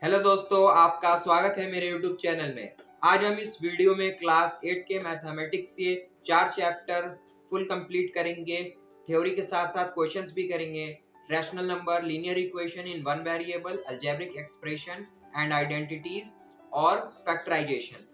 Hello दोस्तों, आपका स्वागत है मेरे YouTube चैनल में। आज हम इस वीडियो में क्लास 8 के मैथमेटिक्स के 4 चैप्टर फुल कंप्लीट करेंगे। थ्योरी के साथ साथ क्वेश्चंस भी करेंगे। Rational number, linear equation in one variable, algebraic expression and identities और फैक्टराइजेशन।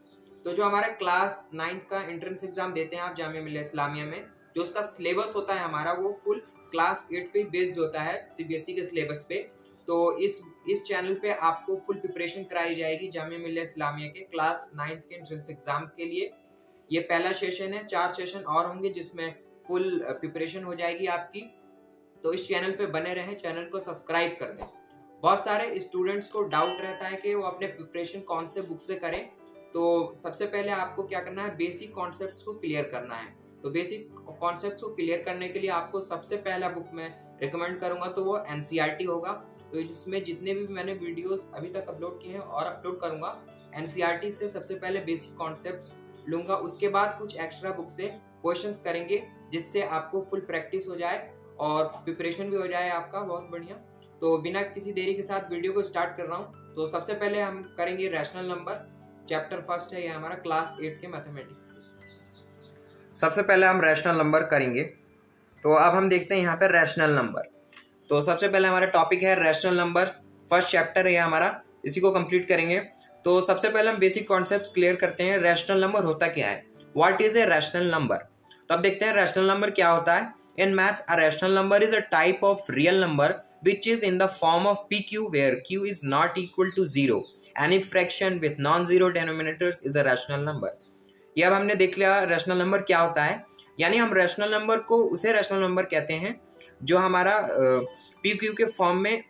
तो जो हमारा क्लास 9 का एंट्रेंस एग्जाम देते हैं आप जामिया मिल्लिया इस्लामिया में, जो उसका सिलेबस होता है हमारा वो फुल क्लास 8 पे बेस्ड होता है, सीबीएसई के सिलेबस पे। तो इस चैनल पे आपको फुल प्रिपरेशन कराई जाएगी जामिया मिल्लिया इस्लामिया के क्लास 9 के एंट्रेंस एग्जाम के लिए। ये पहला सेशन है, 4 सेशन और होंगे जिसमें फुल प्रिपरेशन हो जाएगी आपकी। तो इस चैनल पे बने रहें, चैनल को सब्सक्राइब कर दें। बहुत सारे स्टूडेंट्स को डाउट रहता है कि वो अपने प्रिपरेशन कौन से बुक से करें। तो सबसे पहले आपको क्या करना है, बेसिक कॉन्सेप्ट्स को क्लियर करना है। तो बेसिक कॉन्सेप्ट्स को क्लियर करने के लिए आपको सबसे पहला बुक मैं रिकमेंड करूंगा तो वो एनसीईआरटी होगा। तो इसमें जितने भी मैंने वीडियोस अभी तक अपलोड किए हैं और अपलोड करूंगा, एनसीईआरटी से सबसे पहले बेसिक कॉन्सेप्ट्स लूंगा। उसके बाद कुछ एक्स्ट्रा बुक से क्वेश्चंस करेंगे जिससे आपको फुल प्रैक्टिस हो जाए और प्रिपरेशन भी हो जाए आपका बहुत बढ़िया। तो बिना किसी देरी के साथ वीडियो को स्टार्ट कर रहा हूँ। तो सबसे पहले हम करेंगे रैशनल नंबर। चैप्टर फर्स्ट है ये हमारा क्लास 8 के मैथमेटिक्स। सबसे पहले हम रैशनल नंबर करेंगे। तो अब हम देखते हैं यहाँ पे रैशनल नंबर। तो सबसे पहले हमारा टॉपिक है रैशनल नंबर, फर्स्ट चैप्टर है हमारा, इसी को कंप्लीट करेंगे। तो सबसे पहले हम बेसिक कॉन्सेप्ट्स क्लियर करते हैं। रैशनल नंबर होता क्या है, what is a rational number. तो अब देखते हैं रैशनल नंबर क्या होता है। In maths a rational number is a type of real number which is in the form of pq where q is not equal to 0. Any fraction with non-zero denominators is a rational number. ये अब हमने देख लिया rational number क्या होता है। यानी हम रैशनल नंबर को उसे रैशनल नंबर कहते हैं जो हमारा पी क्यू के फॉर्म में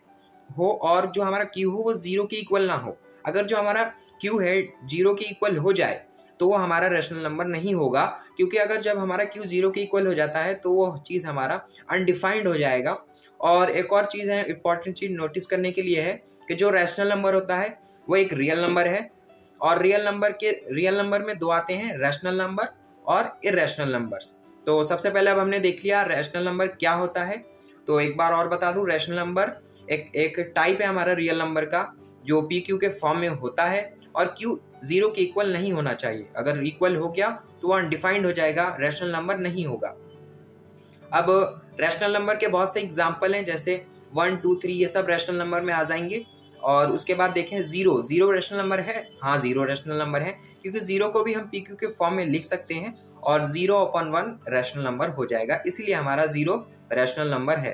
हो और जो हमारा क्यू हो वो जीरो के इक्वल ना हो। अगर जो हमारा क्यू है जीरो के इक्वल हो जाए तो वो हमारा रैशनल नंबर नहीं होगा, क्योंकि अगर जब हमारा क्यू जीरो के इक्वल हो जाता है तो वो चीज़ हमारा अनडिफाइंड हो जाएगा। और एक और चीज़ है, इंपॉर्टेंट चीज़ नोटिस करने के लिए है कि जो रैशनल नंबर होता है वो एक रियल नंबर है। और रियल नंबर में दो आते हैं, रैशनल नंबर और इरैशनल नंबर्स। तो सबसे पहले अब हमने देख लिया रैशनल नंबर क्या होता है। तो एक बार और बता दूं, रैशनल नंबर एक टाइप है हमारा रियल नंबर का जो पी क्यू के फॉर्म में होता है और क्यू जीरो के इक्वल नहीं होना चाहिए। अगर इक्वल हो गया तो वह अनडिफाइंड हो जाएगा, रैशनल नंबर नहीं होगा। अब रैशनल नंबर के बहुत से एग्जाम्पल हैं, जैसे 1, 2, 3 ये सब रैशनल नंबर में आ जाएंगे। और उसके बाद देखें जीरो रैशनल नंबर है। हाँ, जीरो रैशनल नंबर है क्योंकि जीरो को भी हम पी क्यू के फॉर्म में लिख सकते हैं और 0/1 रैशनल नंबर हो जाएगा, इसलिए हमारा जीरो रैशनल नंबर है।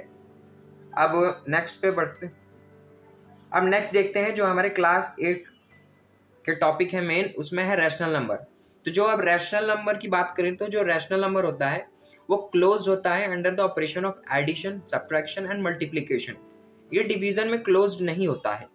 अब नेक्स्ट पे बढ़ते हैं। अब नेक्स्ट देखते हैं जो हमारे क्लास 8 के टॉपिक है मेन, उसमें है रैशनल नंबर। तो जो अब रैशनल नंबर की बात करें तो जो रैशनल नंबर होता है वो क्लोज्ड होता है under the operation of addition, subtraction and multiplication. ये डिवीजन में क्लोज्ड नहीं होता है।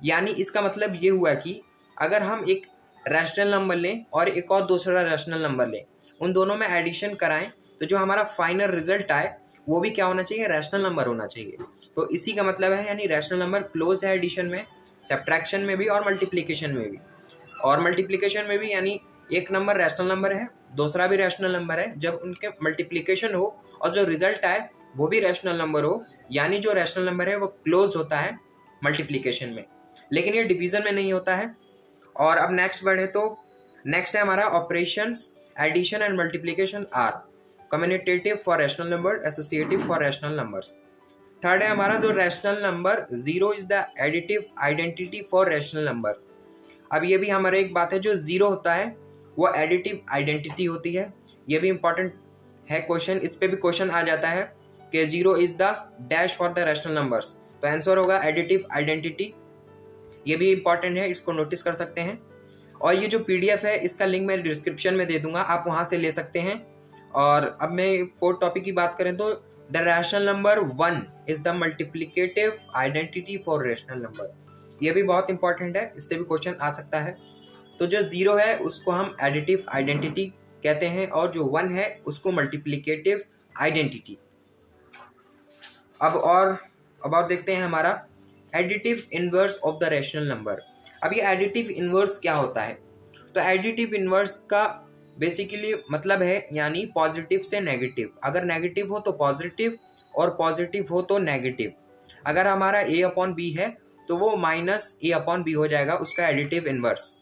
यानी इसका मतलब ये हुआ कि अगर हम एक रैशनल नंबर लें और एक और दूसरा रैशनल नंबर लें, उन दोनों में एडिशन कराएं तो जो हमारा फाइनल रिजल्ट आए वो भी क्या होना चाहिए, रैशनल नंबर होना चाहिए। तो इसी का मतलब है, यानी रैशनल नंबर क्लोज्ड है एडिशन में, सब्ट्रैक्शन में भी और मल्टीप्लिकेशन में भी। और मल्टीप्लिकेशन में भी, यानी एक नंबर रैशनल नंबर है, दूसरा भी रैशनल नंबर है, जब उनके मल्टीप्लिकेशन हो और जो रिजल्ट आए वो भी रैशनल नंबर हो, यानी जो रैशनल नंबर है वो क्लोज्ड होता है मल्टीप्लिकेशन में, लेकिन ये डिवीजन में नहीं होता है। और अब नेक्स्ट बढ़े तो नेक्स्ट है हमारा operations addition and multiplication are commutative for rational number, associative for rational numbers. Third है हमारा जो rational number, zero is the additive identity for rational number. अब ये भी हमारे एक बात है, जो जीरो होता है वो एडिटिव आइडेंटिटी होती है। ये भी इंपॉर्टेंट है क्वेश्चन, इस पे भी क्वेश्चन आ जाता है कि zero is the dash for the rational numbers, तो आंसर होगा एडिटिव आइडेंटिटी। ये भी इंपॉर्टेंट है, इसको नोटिस कर सकते हैं। और ये जो पीडीएफ है इसका लिंक मैं डिस्क्रिप्शन में दे दूंगा, आप वहां से ले सकते हैं। और अब मैं फोर्थ टॉपिक की बात करें तो the rational number 1 is the multiplicative identity for rational number. ये भी बहुत इंपॉर्टेंट है, इससे भी क्वेश्चन आ सकता है। तो जो जीरो है उसको हम एडिटिव आइडेंटिटी कहते हैं और जो 1 है उसको मल्टीप्लिकेटिव आइडेंटिटी। अब और देखते हैं हमारा additive inverse of the rational number. अब ये एडिटिव इनवर्स क्या होता है। तो एडिटिव इनवर्स का बेसिकली मतलब है, यानी पॉजिटिव से नेगेटिव। अगर नेगेटिव हो तो पॉजिटिव और पॉजिटिव हो तो नेगेटिव। अगर हमारा a/b है तो वो माइनस ए अपॉन बी हो जाएगा उसका एडिटिव इनवर्स।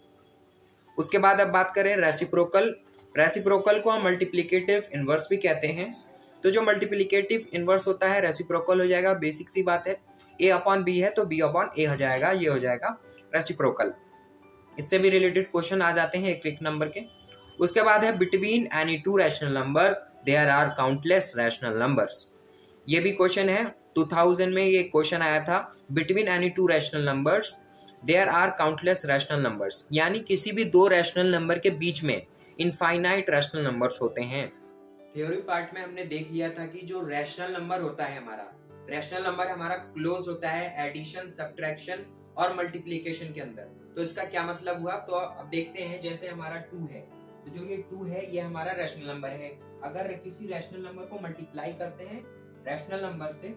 उसके बाद अब बात करें रेसिप्रोकल। रेसिप्रोकल को हम मल्टीप्लिकेटिव इनवर्स भी कहते हैं। तो जो मल्टीप्लिकेटिव इनवर्स होता है रेसिप्रोकल हो जाएगा, बेसिक सी बात है, ए अपॉन बी है तो बी अपॉन ए हो जाएगा, ये हो जाएगा रेसिप्रोकल। इससे भी रिलेटेड क्वेश्चन आ जाते हैं एक एक नंबर के। उसके बाद है between any two rational number there are countless rational numbers. ये भी क्वेश्चन है, 2000 में ये क्वेश्चन आया था। Between any two rational numbers there are countless rational numbers, यानी किसी भी दो रैशनल नंबर के बीच में इनफाइनाइट रैशनल नंबर्स होते हैं। थ्योरी पार्ट में हमने देख लिया था कि जो रैशनल नंबर होता है हमारा, रैशनल नंबर हमारा क्लोज होता है एडिशन, सब्ट्रैक्शन और मल्टीप्लिकेशन के अंदर। तो इसका क्या मतलब हुआ, तो अब देखते हैं। जैसे हमारा 2 है, तो जो ये 2 है ये हमारा रैशनल नंबर है। अगर किसी रैशनल नंबर को मल्टीप्लाई करते हैं रैशनल नंबर से,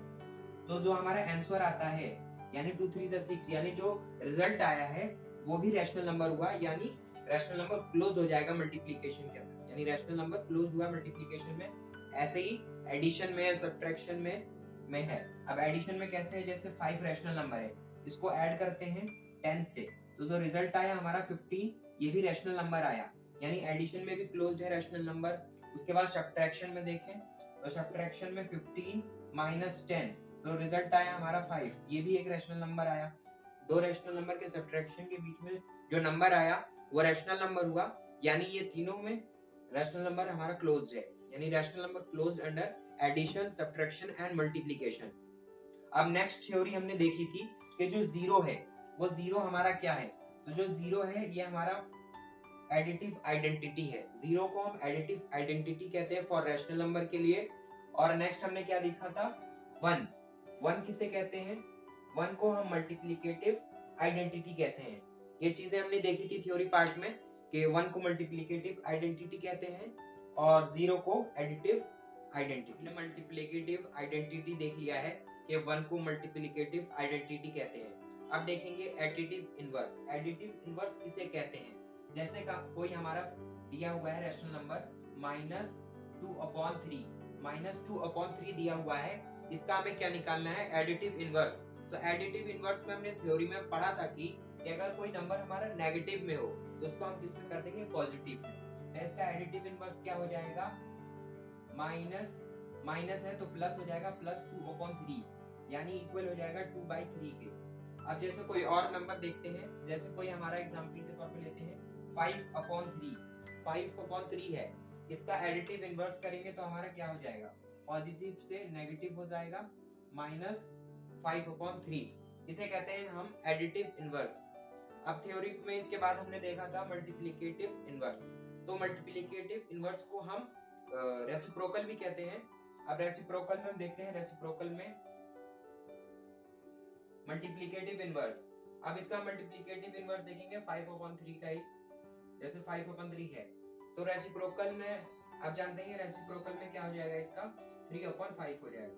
तो जो हमारा आंसर आता है यानी 2 3 6, यानी जो रिजल्ट आया है वो भी रैशनल नंबर हुआ, यानी रैशनल नंबर क्लोज हो जाएगा मल्टीप्लिकेशन के अंदर, यानी रैशनल नंबर क्लोज हुआ मल्टीप्लिकेशन में। ऐसे ही एडिशन में, सब्ट्रैक्शन में है। अब एडिशन में कैसे है, जैसे 5 रैशनल नंबर है, इसको ऐड करते हैं 10 से, तो जो रिजल्ट आया हमारा 15, ये भी रैशनल नंबर आया, यानी एडिशन में भी क्लोज्ड है रैशनल नंबर। उसके बाद सब्ट्रैक्शन में देखें तो सब्ट्रैक्शन में 15 माइनस 10, तो रिजल्ट आया हमारा 5, ये भी एक रैशनल नंबर आया। दो रैशनल नंबर के सब्ट्रैक्शन के बीच में जो नंबर आया वो रैशनल नंबर हुआ, यानी ये तीनों में रैशनल नंबर हमारा क्लोज्ड है, यानी rational number closed under addition, subtraction and multiplication. अब नेक्स्ट थ्योरी हमने देखी थी कि जो जीरो है वो जीरो हमारा क्या है, तो जो जीरो है ये हमारा एडिटिव आइडेंटिटी है। जीरो को हम एडिटिव आइडेंटिटी कहते हैं फॉर रैशनल नंबर के लिए। और नेक्स्ट हमने क्या देखा था, वन। वन किसे कहते हैं, वन को हम मल्टीप्लिकेटिव आइडेंटिटी कहते हैं। ये चीजें हमने देखी थी थ्योरी पार्ट में कि वन को मल्टीप्लिकेटिव आइडेंटिटी कहते हैं और जीरो को एडिटिव आइडेंटिटी। हमने मल्टीप्लिकेटिव आइडेंटिटी देख लिया है कि वन को मल्टीप्लिकेटिव आइडेंटिटी कहते हैं। अब देखेंगे एडिटिव इनवर्स। एडिटिव इनवर्स किसे कहते हैं, जैसे का कोई हमारा दिया हुआ है रैशनल नंबर -2/3, -2/3 दिया हुआ है, इसका हमें क्या निकालना है, एडिटिव इनवर्स। तो एडिटिव इनवर्स में हमने थ्योरी में पढ़ा था कि अगर कोई नंबर हमारा नेगेटिव में हो तो उसको हम किस में कर देंगे, पॉजिटिव में। तो इसका एडिटिव इनवर्स क्या हो जाएगा, माइनस है तो प्लस हो जाएगा, +2/3, यानी इक्वल हो जाएगा 2/3 के। अब जैसे कोई और नंबर देखते हैं, जैसे कोई हमारा एग्जांपल के तौर पे लेते हैं 5/3, 5/3 है, इसका एडिटिव इनवर्स करेंगे तो हमारा क्या हो जाएगा, पॉजिटिव से नेगेटिव हो जाएगा, -5/3। इसे कहते हैं हम एडिटिव इनवर्स। अब थ्योरी में इसके बाद हमने देखा था मल्टीप्लिकेटिव इनवर्स। तो मल्टीप्लिकेटिव इनवर्स को हम रेसिप्रोकल भी कहते हैं। अब रेसिप्रोकल में हम देखते हैं, रेसिप्रोकल में मल्टीप्लिकेटिव इनवर्स। अब इसका मल्टीप्लिकेटिव इनवर्स देखेंगे 5/3 का ही, जैसे 5/3 है तो रेसिप्रोकल में आप जानते हैं रेसिप्रोकल में क्या हो जाएगा, इसका 3/5 हो जाएगा।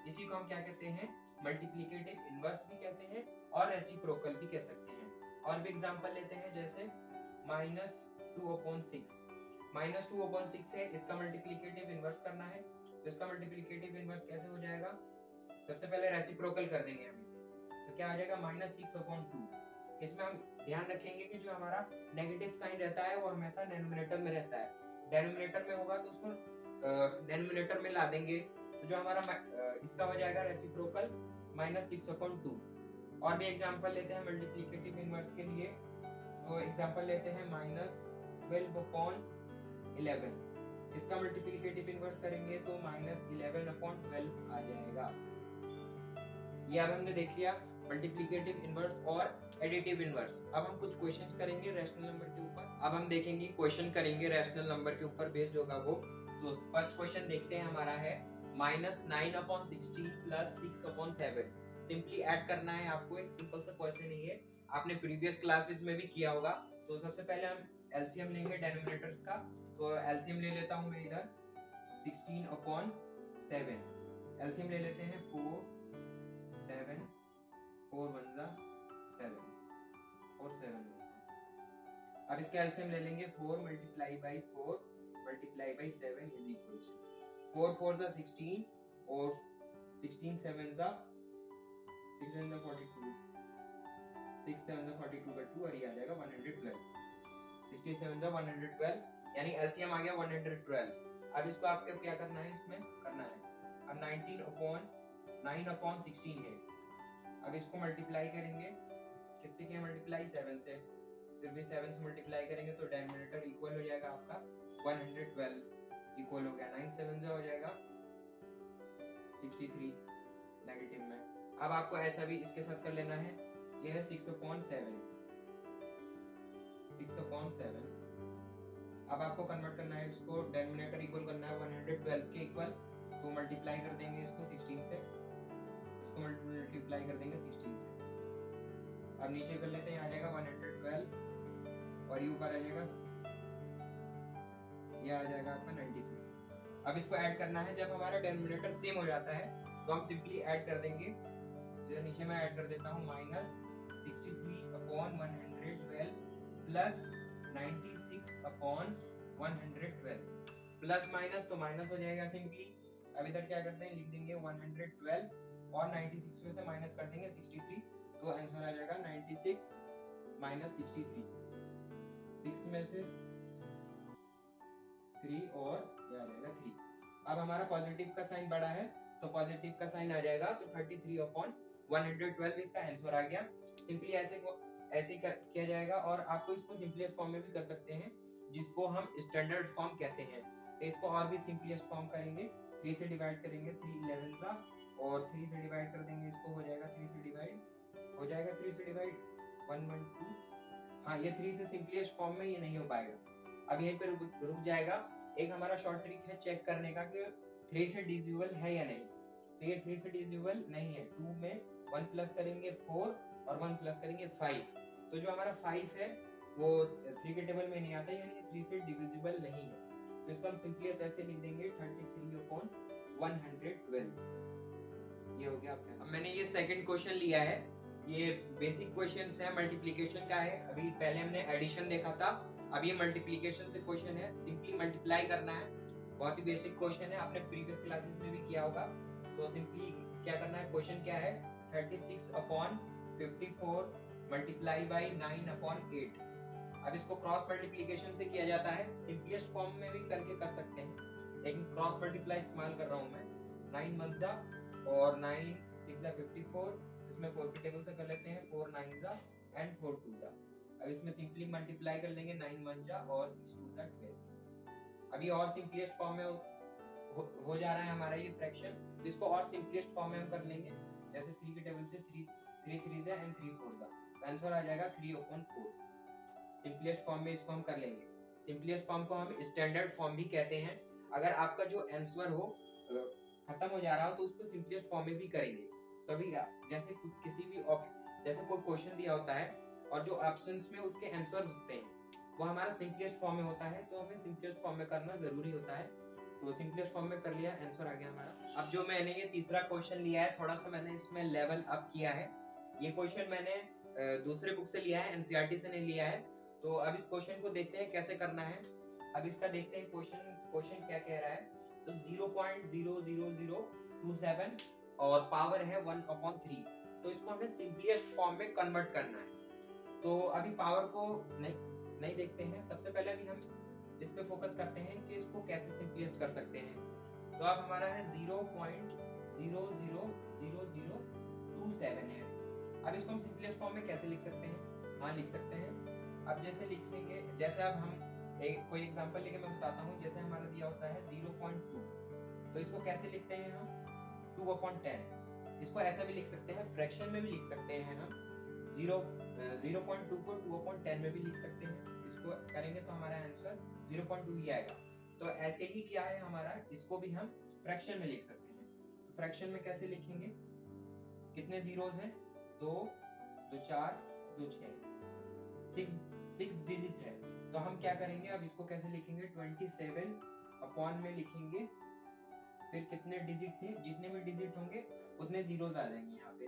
इसी को हम क्या कहते हैं, मल्टीप्लिकेटिव इनवर्स भी कहते हैं और रेसिप्रोकल भी कह सकते हैं। और भी एग्जांपल लेते हैं, जैसे -2/6, -2/6 है, इसका मल्टीप्लिकेटिव इनवर्स करना है, तो इसका मल्टीप्लिकेटिव इनवर्स कैसे हो जाएगा, सबसे पहले रेसिप्रोकल कर देंगे हम इसे, तो क्या आ जाएगा -6/2। इसमें हम ध्यान रखेंगे कि जो हमारा नेगेटिव साइन रहता है वो हमेशा डिनोमिनेटर में रहता है, डिनोमिनेटर में होगा तो उसको डिनोमिनेटर में ला देंगे, तो जो हमारा इसका हो जाएगा रेसिप्रोकल -6/2। और भी एग्जांपल लेते हैं मल्टीप्लिकेटिव इनवर्स के लिए, तो एग्जांपल लेते हैं -12/11, इसका मल्टीप्लिकेटिव इनवर्स करेंगे तो -11/12 आ जाएगा। ये अब हमने देख लिया मल्टीप्लिकेटिव इनवर्स और एडिटिव इनवर्स। अब हम कुछ क्वेश्चंस करेंगे रैशनल नंबर के ऊपर। अब हम देखेंगे क्वेश्चन करेंगे रैशनल नंबर के ऊपर बेस्ड होगा वो। तो फर्स्ट क्वेश्चन देखते हैं, हमारा है -9/16 + 6/7। सिंपली ऐड करना है आपको, एक सिंपल सा क्वेश्चन है ये, आपने प्रीवियस क्लासेस में भी किया होगा। तो सबसे पहले हम एलसीएम लेंगे डिनोमिनेटर्स का, तो एलसीएम ले लेता हूं मैं इधर 16/7। एलसीएम ले लेते हैं 4 7 4 1 7 और 7। अब इसका एलसीएम ले लेंगे 4 × 4 × 7 इज इक्वल्स टू 4 4 16 और 16 7 6 42, 6 7 42 का 2 और ये आ जाएगा 112। 67 112 यानी एलसीएम आ गया 112। अब इसको आपको क्या करना है, इसमें करना है अब 9/16 है। अब इसको मल्टीप्लाई करेंगे, किससे किया मल्टीप्लाई, 7 से। फिर भी 7 से मल्टीप्लाई करेंगे तो डिनोमिनेटर इक्वल हो जाएगा आपका 112, इक्वल हो गया 9 7 हो जाएगा 63 नेगेटिव में। अब आपको ऐसा भी इसके साथ कर लेना है, ये है 6/7। अब आपको कन्वर्ट करना है, इसको डिनोमिनेटर इक्वल करना है 112 के इक्वल, तो मल्टीप्लाई कर देंगे इसको 16 से, इसको मल्टीप्लाई कर देंगे 16 से। अब नीचे कर लेते हैं, आ जाएगा 112 और ये ऊपर आ जाएगा, ये आ जाएगा आपका 96। अब इसको ऐड करना है, जब हमारा डिनोमिनेटर सेम हो जाता है तो हम सिंपली ऐड कर देंगे। तो नीचे मैं ऐड कर देता हूँ -63/112 प्लस 96/112 प्लस माइनस तो माइनस हो जाएगा सिंपली। अब इधर क्या करते हैं, लिख देंगे 112 और 96 में से माइनस कर देंगे 63, तो आंसर आ जाएगा 96 - 63। 6 में से 3 और ये आ जाएगा 3। अब हमारा पॉजिटिव का साइन बड़ा है तो पॉजिटिव का साइन आ जाएगा, तो 33/112 इसका आंसर आ गया। सिंपली ऐसे किया जाएगा, और आपको इसको सिंपलेस्ट फॉर्म में भी कर सकते हैं, जिसको हम स्टैंडर्ड फॉर्म कहते हैं। तो इसको और भी सिंपलेस्ट फॉर्म करेंगे, 3 से डिवाइड करेंगे, 3 11 सा, और 3 से डिवाइड कर देंगे, इसको हो जाएगा 3 से डिवाइड 1 1 2। हाँ, ये 3 से सिंपलेस्ट फॉर्म में ये नहीं हो पाएगा, अब यहीं पे रुक जाएगा। एक हमारा शॉर्ट ट्रिक है चेक करने का कि 3 से डिविजिबल है या नहीं, तो ये 3 से डिविजिबल नहीं है। 2 में 1 प्लस करेंगे 4 और 1 प्लस करेंगे 5, तो जो हमारा 5 है वो 3 के टेबल में नहीं आता, यानी 3 से डिविजिबल नहीं है। तो इसको हम सिंपली ऐसे लिख देंगे 33/112। ये हो गया आपका। अब मैंने ये सेकंड क्वेश्चन लिया है, ये बेसिक क्वेश्चंस है, मल्टीप्लिकेशन का है। अभी पहले हमने एडिशन देखा था, अब ये मल्टीप्लिकेशन से क्वेश्चन है, सिंपली मल्टीप्लाई करना है। बहुत ही बेसिक क्वेश्चन है, आपने प्रीवियस क्लासेस में भी किया होगा। तो सिंपली क्या करना है, क्वेश्चन क्या है, 36/54 मल्टीप्लाई बाई 9/8। अब इसको क्रॉस मल्टीप्लिकेशन से किया जाता है, सिंपलेस्ट फॉर्म में भी करके कर सकते हैं, लेकिन क्रॉस मल्टीप्लाई इस्तेमाल कर रहा हूं मैं। 9 1 जा और 9 6 जा 54, इसमें 4 के टेबल से कर लेते हैं, 4 9 जा एंड 4 2 जा। अब इसमें सिंपली मल्टीप्लाई कर लेंगे, 9 1 जा और 6 2 जा 12। अभी और सिंपलेस्ट फॉर्म में हो जा रहा है हमारा ये फ्रैक्शन, तो इसको और सिंपलेस्ट फॉर्म में हम कर लेंगे, जैसे 3 के टेबल से 3 3 जा एंड 3 4 जा, आंसर आ जाएगा 3/4। सिंपलेस्ट फॉर्म में इसको हम कर लेंगे। सिंपलेस्ट फॉर्म को हम स्टैंडर्ड फॉर्म भी कहते हैं। अगर आपका जो आंसर हो खत्म हो जा रहा हो तो उसको सिंपलेस्ट फॉर्म में भी करेंगे। तभी जैसे किसी भी जैसे कोई क्वेश्चन दिया होता है और जो ऑप्शंस में उसके आंसर होते हैं वो हमारा सिंपलेस्ट फॉर्म में होता है, तो हमें सिंपलेस्ट फॉर्म में करना जरूरी होता है। तो सिंपलेस्ट फॉर्म में कर लिया, आंसर आ गया हमारा। अब जो मैंने ये तीसरा क्वेश्चन लिया है, थोड़ा सा मैंने इसमें लेवल अप किया है। ये क्वेश्चन मैंने दूसरे बुक से लिया है, एनसीईआरटी से नहीं लिया है। तो अब इस क्वेश्चन को देखते हैं कैसे करना है। अब इसका देखते हैं क्वेश्चन क्या कह रहा है। तो 0.00027 और पावर है 1/3, तो इसको हमें सिंपलेस्ट फॉर्म में कन्वर्ट करना है। तो अभी पावर को नहीं देखते हैं, सबसे पहले अभी हम इस पे फोकस करते हैं कि इसको कैसे सिंपलेस्ट कर सकते हैं। तो अब हमारा है 0.00027 है। अब इसको हम सिंपलेस्ट फॉर्म में कैसे लिख सकते हैं, हाँ लिख सकते हैं। अब जैसे लिख लेंगे, जैसे अब हम कोई एग्जांपल लेके मैं बताता हूँ। जैसे हमारा दिया होता है 0.2, तो इसको कैसे लिखते हैं हम, 2/10। इसको ऐसा भी लिख सकते हैं, फ्रैक्शन में भी लिख सकते हैं हम। 0.2 को 2/10 में भी लिख सकते हैं। इसको करेंगे तो हमारा आंसर 0.2 ही आएगा। तो ऐसे ही क्या है हमारा, इसको भी हम फ्रैक्शन में लिख सकते हैं। तो फ्रैक्शन में कैसे लिखेंगे, कितने जीरोस हैं, 2 2 4 2 6, 6 डिजिट है। तो हम क्या करेंगे, अब इसको कैसे लिखेंगे, 27 अपॉन में लिखेंगे, फिर कितने डिजिट थे, जितने भी डिजिट होंगे उतने जीरोस आ जाएंगे। यहाँ पे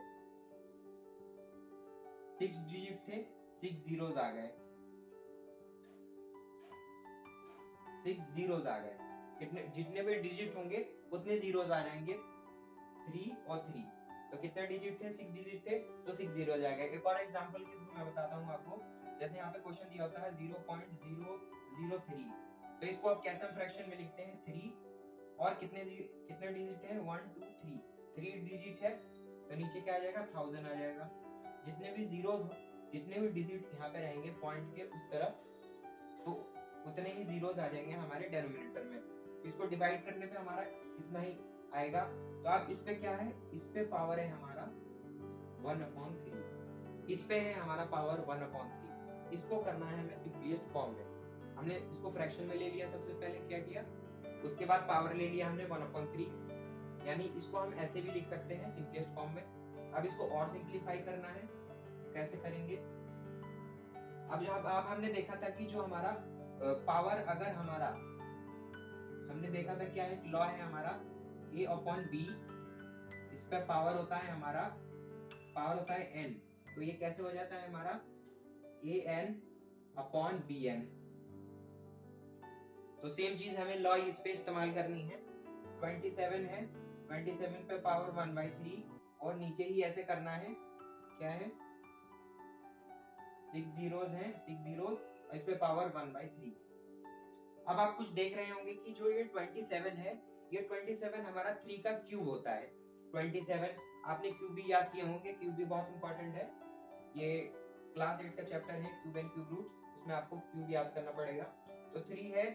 6 डिजिट थे, 6 जीरोस आ गए, 6 जीरोस आ गए। कितने जितने भी डिजिट होंगे उतने जीरोस आ जाएंगे, 3 और 3। तो तो कितने डिजिट थे, 6 डिजिट थे, तो 6 जीरो हो जाएगा। एक और एग्जांपल के थ्रू मैं बताता हूँ आपको। जैसे यहाँ पे क्वेश्चन दिया होता है 0.003, तो इसको आप कैसे फ्रैक्शन में लिखते हैं, 3 और कितने डिजिट है, 1 2 3, 3 डिजिट है, तो नीचे क्या आ जाएगा, 1000 आ जाएगा। जितने भी डिजिट यहाँ पे रहेंगे पॉइंट के उस तरफ, तो उतने ही जीरोस आ जाएंगे हमारे डेनोमिनेटर में। इसको डिवाइड करने पे हमारा इतना ही आएगा। तो अब इस पे क्या है, इस पे पावर है हमारा 1/3, इस पे है हमारा पावर 1/3। इसको करना है हमें सिंपलेस्ट फॉर्म में। हमने इसको फ्रैक्शन में ले लिया, सबसे पहले क्या किया, उसके बाद पावर ले लिया हमने 1/3, यानी इसको हम ऐसे भी लिख सकते हैं सिंपलेस्ट फॉर्म में। अब इसको और सिंप्लीफाई करना है, कैसे करेंगे। अब हमने देखा था कि जो हमारा पावर, अगर हमारा हमने देखा था क्या है, लॉ है हमारा A/B, इस पे पावर होता है हमारा, पावर होता है n, तो ये कैसे हो जाता है हमारा AN/BN। तो सेम चीज हमें लॉ इस पे इस्तेमाल करनी है। 27 है, 27 पे पावर 1/3 और नीचे ही ऐसे करना है, क्या है, 6 जीरोस हैं, 6 जीरोस और इस पे पावर 1/3। अब आप कुछ देख रहे होंगे कि जो ये 27 है, ये 27 हमारा 3 का क्यूब होता है। 27 आपने क्यूब भी याद किए होंगे, क्यूब भी बहुत इंपॉर्टेंट है। ये क्लास 8 का चैप्टर है क्यूब एंड क्यूब रूट्स, उसमें आपको क्यूब याद करना पड़ेगा। तो 3 है,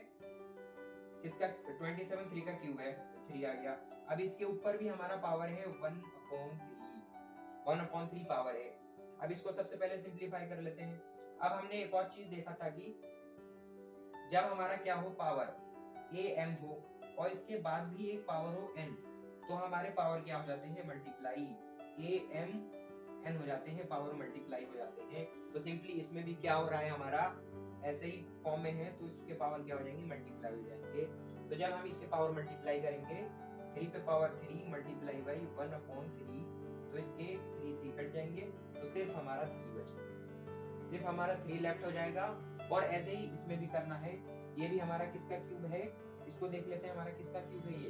इसका 27 3 का क्यूब है, तो 3 आ गया। अब इसके ऊपर भी हमारा पावर है 1/3 पावर है। अब इसको सबसे पहले सिंप्लीफाई कर लेते हैं। अब हमने एक और चीज देखा था कि जब हमारा क्या हो, पावर am हो और इसके बाद भी एक पावर हो n, तो हमारे पावर क्या हो जाते हैं, मल्टीप्लाई, am n हो जाते हैं, पावर मल्टीप्लाई हो जाते हैं। तो सिंपली इसमें भी क्या हो रहा है हमारा, ऐसे ही फॉर्म में है, तो इसके पावर क्या हो जाएंगे, मल्टीप्लाई हो जाएंगे। तो जब हम इसके पावर मल्टीप्लाई करेंगे, 3 पे पावर 3 मल्टीप्लाई बाई 1/3, तो इसके 3 कट जाएंगे, तो सिर्फ हमारा 3 बचेगा, सिर्फ हमारा 3 लेफ्ट हो जाएगा। और ऐसे ही इसमें भी करना है। ये भी हमारा किसका क्यूब है, इसको देख लेते हैं, हमारा किसका क्यूब है ये,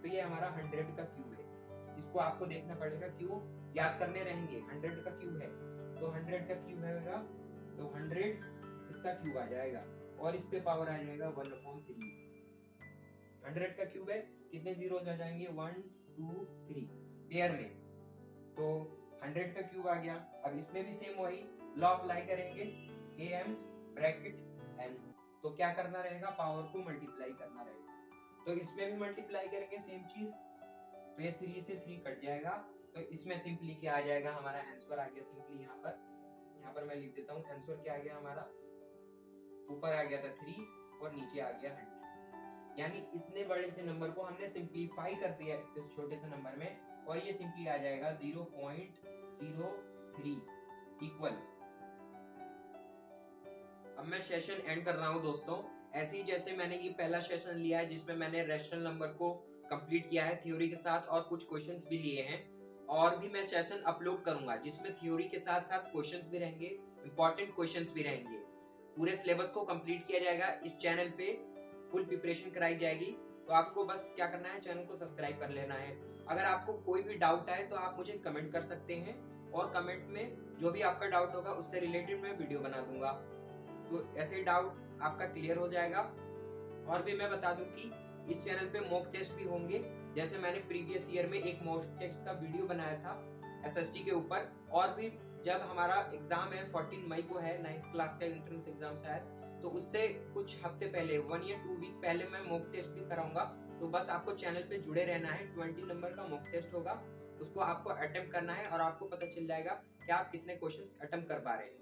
तो ये हमारा 100 का क्यूब है। इसको आपको देखना पड़ेगा, क्यूब याद करने रहेंगे। 100 का क्यूब है, तो 100 का क्यूब होगा, तो 100 इसका क्यूब आ जाएगा और इस पे पावर आ जाएगा 1/3। 100 का क्यूब है, कितने जीरोस आ जाएंगे, 1 2 3 पेयर में, तो 100 का क्यूब आ गया। अब इसमें भी सेम वही लॉ अप्लाई करेंगे, am ब्रैकेट n, तो क्या करना रहेगा, पावर को मल्टीप्लाई करना रहेगा। तो इसमें भी मल्टीप्लाई करेंगे सेम चीज, तो ये 3 से 3 कट जाएगा, तो इसमें सिंपली क्या आ जाएगा, हमारा आंसर आ गया। सिंपली यहाँ पर मैं लिख देता हूँ, आंसर क्या आ गया हमारा, ऊपर आ गया था 3 और नीचे आ गया 100। यानी इतने बड़े से नंबर को हमने सिंप्लीफाई कर दिया इस छोटे से नंबर में, और ये सिंपली आ जाएगा 0.03 इक्वल। अब मैं सेशन एंड कर रहा हूं दोस्तों। ऐसे ही जैसे मैंने ये पहला सेशन लिया है जिसमें मैंने रैशनल नंबर को कंप्लीट किया है थ्योरी के साथ और कुछ क्वेश्चंस भी लिए हैं, और भी मैं सेशन अपलोड करूंगा जिसमें थ्योरी के साथ साथ क्वेश्चंस भी रहेंगे, इंपॉर्टेंट क्वेश्चंस भी रहेंगे। पूरे सिलेबस को कंप्लीट किया जाएगा, इस चैनल पे फुल प्रिपरेशन कराई जाएगी। तो आपको बस क्या करना है, चैनल को सब्सक्राइब कर लेना है। अगर आपको कोई भी डाउट आए तो आप मुझे कमेंट कर सकते हैं, और कमेंट में जो भी आपका डाउट होगा उससे रिलेटेड मैं वीडियो बना दूंगा, तो ऐसे डाउट आपका क्लियर हो जाएगा। और भी मैं बता दूं कि इस चैनल पे मॉक टेस्ट भी होंगे, जैसे मैंने प्रीवियस ईयर में एक मॉक टेस्ट का वीडियो बनाया था एसएसटी के ऊपर। और भी जब हमारा एग्जाम है 14 मई को है 9th क्लास का एंट्रेंस एग्जाम शायद, तो उससे कुछ हफ्ते पहले 1 या 2 वीक पहले मैं मॉक टेस्ट भी कराऊंगा। तो बस आपको चैनल पे जुड़े रहना है। 20 नंबर का मॉक टेस्ट होगा, उसको आपको अटेम्प्ट करना है और आपको पता चल जाएगा कि आप कितने क्वेश्चंस अटेम्प्ट कर पा रहे हैं।